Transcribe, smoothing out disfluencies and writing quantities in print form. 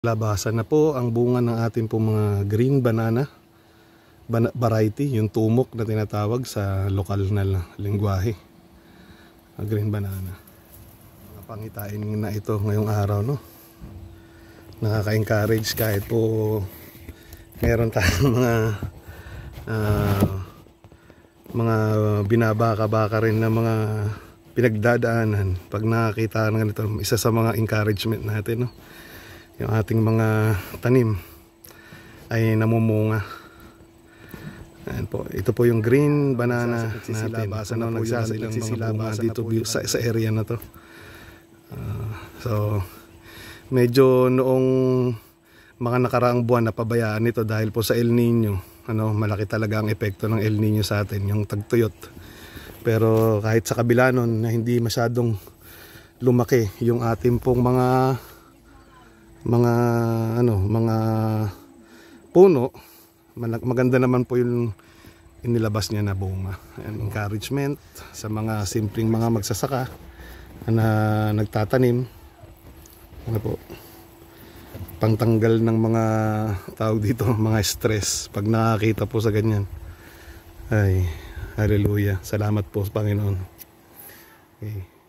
Labasan na po ang bunga ng ating po mga green banana variety, yung tumok na tinatawag sa lokal na lengguwahe. Green banana. Pangitain na ito ngayong araw, no? Nakaka-encourage kahit po meron tayong mga binabaka-baka rin na mga pinagdadaanan. Pag nakakita ng ganito, isa sa mga encouragement natin, no? Yung ating mga tanim ay namumunga. Ayan po, ito po yung green banana natin. Ano, nagsisilabasan dito sa area na to. So medyo noong mga nakaraang buwan napabayaan ito dahil po sa El Nino. Malaki talaga ang epekto ng El Nino sa atin, yung tagtuyot. Pero kahit sa kabila nun na hindi masyadong lumaki yung ating pong mga puno, maganda naman po yung inilabas niya na bunga. And encouragement sa mga simpleng mga magsasaka na nagtatanim, po, pangtanggal ng mga tawag dito, mga stress pag nakakita po sa ganyan. Ay, hallelujah, salamat po sa Panginoon. Okay.